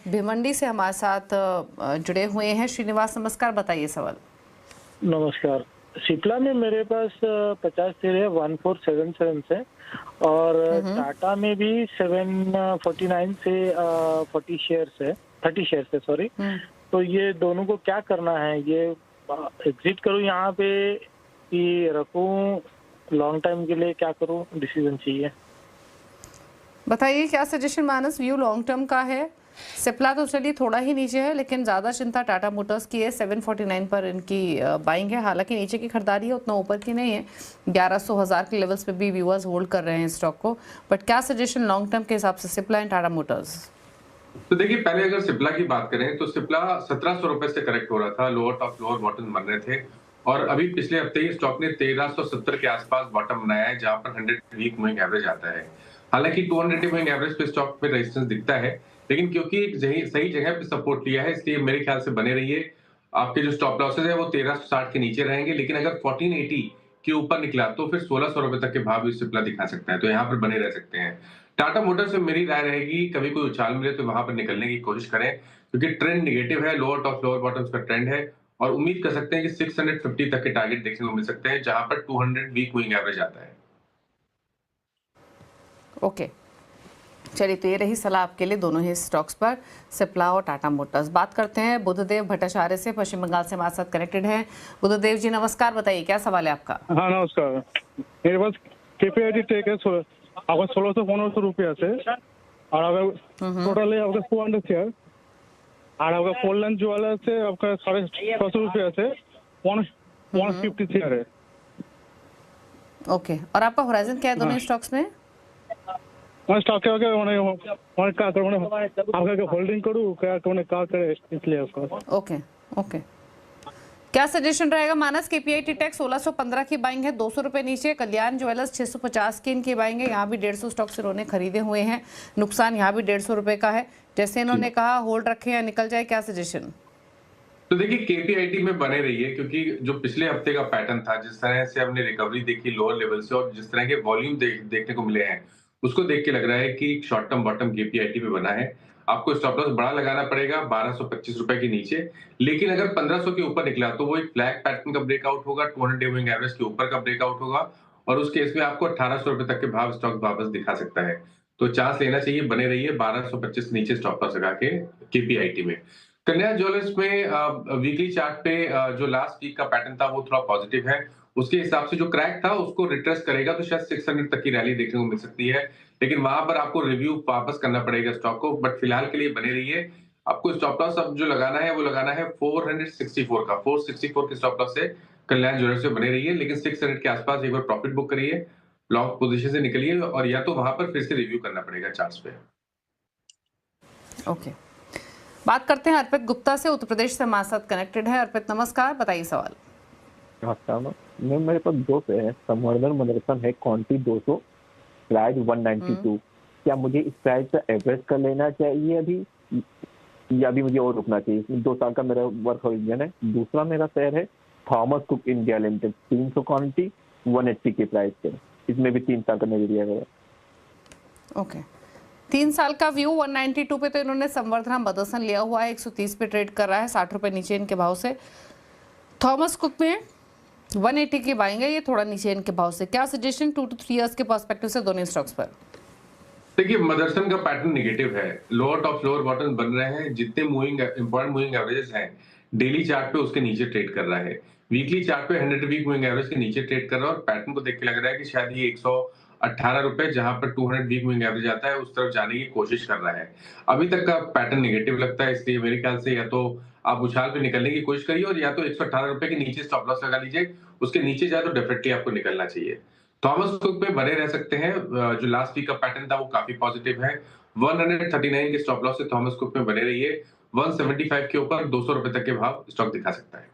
भिवंडी से हमारे साथ जुड़े हुए हैं। श्रीनिवास, नमस्कार, बताइए सवाल। नमस्कार। सिप्ला में मेरे पास 50 शेयर है 1477 से, और टाटा में भी 749 से 40 शेयर्स है, 30 शेयर्स है, सॉरी। तो ये दोनों को क्या करना है? ये एग्जिट करूं यहाँ पे कि रखूं? लॉन्ग टाइम के लिए क्या करूं? डिसीजन चाहिए। बताइए क्या सजेशन मानस। व्यू लॉन्ग टर्म का है। सिप्ला तो चलिए थोड़ा ही नीचे है, लेकिन ज़्यादा चिंता टाटा मोटर्स की है। 749 पर इनकी बाइंग है। हालांकि नीचे की खरीदारी है, उतना ऊपर की नहीं है। 1100-1000 के लेवल्स पे भी व्यूअर्स होल्ड कर रहे हैं स्टॉक को। बट क्या सजेशन लॉन्ग टर्म के हिसाब से सिप्ला एंड टाटा मोटर्स? तो देखिए, पहले अगर सिप्ला की बात करें तो सिप्ला 1700 रुपए से करेक्ट हो रहा था, लोअर टॉप लोअर बॉटम बन रहे थे, और अभी पिछले हफ्ते ही स्टॉक ने 1370 के आसपास बॉटम बनाया है, जहां पर 100 वीक मूविंग एवरेज आता है। हालांकि 200 मूविंग एवरेज पे स्टॉक पे रेजिस्टेंस दिखता है, लेकिन क्योंकि एक सही जगह पे सपोर्ट लिया है, इसलिए मेरे ख्याल से बने रहिए। आपके जो स्टॉप लॉसेज है वो 1360 के नीचे रहेंगे, लेकिन अगर 1480 के ऊपर निकला तो फिर 1600 रुपए तक के भाव भी सिप्ला दिखा सकता है, तो यहाँ पर बने रह सकते हैं। टाटा मोटर्स में मेरी राय रहेगी, कभी कोई उछाल मिले तो वहां पर निकलने की कोशिश करें, क्योंकि ट्रेंड नेगेटिव है, लोअर टॉप लोअर बॉटम्स का ट्रेंड है, और उम्मीद कर सकते हैं कि 650 तक के टारगेट देखने को मिल सकते हैं, जहां पर 200 वीक मूविंग एवरेज आता है। ओके, चलिए, तो ये रही सलाह आपके लिए दोनों ही स्टॉक्स पर, सिप्ला और टाटा मोटर्स। बात करते हैं बुद्धदेव भट्टाचार्य से, पश्चिम बंगाल से हमारे साथ कनेक्टेड हैं। बुद्धदेव जी नमस्कार, बताइए क्या सवाल है आपका? हाँ नमस्कार, मेरे पास केपीआईटी टेक है आपका 1600-1500 रुपया से, और अगर टोटल है आपका 400 शेयर, और आपका कोल्ड ज्वेलर्स से आपका 650 रुपया से 150 शेयर है। ओके, और आपका होराइजन क्या है दोनों स्टॉक्स में? स्टॉक के आपका होल्डिंग करूँ क्या करे, इसलिए आपका। ओके ओके, क्या सजेशन रहेगा मानस? केपीआईटी टेक 1615 की बाइंग है, 200 रुपए नीचे। कल्याण ज्वेलर्स 650 की इनकी बाइंग है, यहाँ भी 150 स्टॉक्स इन्होंने खरीदे हुए हैं। नुकसान यहाँ भी 150 रुपए का है। जैसे इन्होंने कहा होल्ड रखें या निकल जाए, क्या सजेशन? तो देखिए, केपीआईटी में बने रहिए, क्योंकि जो पिछले हफ्ते का पैटर्न था, जिस तरह से हमने रिकवरी देखी लोअर लेवल से, और जिस तरह के वॉल्यूम देखने को मिले हैं, उसको देख के लग रहा है कि शॉर्ट टर्म बॉटम केपीआईटी में बना है। आपको स्टॉप लॉस बड़ा लगाना पड़ेगा 1225 रुपए के नीचे, लेकिन अगर 1500 के ऊपर निकला तो वो एक फ्लैग पैटर्न का ब्रेकआउट होगा, 200 मूविंग एवरेज के ऊपर का ब्रेकआउट होगा, और उस केस में आपको 1800 रुपए तक के भाव स्टॉक वापस दिखा सकता है। तो चांस लेना चाहिए, बने रहिए 1225 नीचे स्टॉप लॉस लगा के केपीआईटी में। कल्याण ज्वेलर्स में वीकली चार्ट पे जो लास्ट वीक का पैटर्न था वो थोड़ा पॉजिटिव है, उसके हिसाब से जो क्रैक था उसको रिट्रेस करेगा तो शायद 600 तक की रैली देखने को मिल सकती है, लेकिन वहां पर आपको रिव्यू वापस करना पड़ेगा स्टॉक को। बट फिलहाल के लिए बने रहिए। आपको स्टॉप लॉस अब जो लगाना है वो लगाना है 464 का, 464 के स्टॉप लॉस से कल्याण ज्वेलर्स से बने रहिए, लेकिन 600 के आसपास एक बार प्रॉफिट बुक करिए, लॉन्ग पोजीशन से निकलिए, और या तो वहां पर फिर से रिव्यू करना पड़ेगा चार्ट्स पे। ओके, बात करते हैं अर्पित गुप्ता से, उत्तर प्रदेश से हमारे साथ कनेक्टेड है। अर्पित नमस्कार, बताइए सवाल। नमस्कार मैम, मेरे पास दो पे है, संवर्धन मदरसन है, क्वांटी 200, प्राइस 192। क्या मुझे इस प्राइस का एवरेज कर लेना चाहिए अभी, या अभी मुझे और रुकना चाहिए? इसमें 2 साल का मेरा वर्क होरिजन है। दूसरा मेरा शेयर है Thomas cook India limited, 300 quantity 180 के प्राइस पे, इसमें भी 3 साल का नजरिया है। ओके, 3 साल का व्यू 192 पे तो इन्होंने संवर्धना मदरसन लिया हुआ है, 130 पे ट्रेड कर रहा है, 60 रुपए नीचे इनके भाव से। थॉमस कुक में 180 की बाइंग है, ये थोड़ा नीचे इनके भाव से। क्या सजेशन 2 to 3 इयर्स के पर्सपेक्टिव से दोनों स्टॉक्स पर? देखिए, मदरसन का पैटर्न नेगेटिव है, लोअर टॉप लोअर बॉटम बन रहे हैं, जितने इंपॉर्टेंट मूविंग एवरेजेस हैं डेली चार्ट पे उसके नीचे ट्रेड कर रहा है, वीकली चार्ट पे 100 वीक मूविंग एवरेज के नीचे ट्रेड कर रहा है, और पैटर्न को देख के लग रहा है कि शायद ये 118 रुपए, जहां पर 200 वीक मूविंग एवरेज आता है, उस तरफ जाने की कोशिश कर रहा है। अभी तक का पैटर्न नेगेटिव लगता है, इसलिए मेरे ख्याल से या तो आप उछाल पे निकलने की कोशिश करिए, और या तो 118 रुपए के नीचे स्टॉप लॉस लगा लीजिए, उसके नीचे जाए तो डेफिनेटली आपको निकलना चाहिए। थॉमस कुक पे बने रह सकते हैं, जो लास्ट वीक का पैटर्न था वो काफी पॉजिटिव है। 139 के स्टॉप लॉस से थॉमस कुक में बने रहिए, 175 के ऊपर 200 रुपए तक के भाव स्टॉक दिखा सकता है।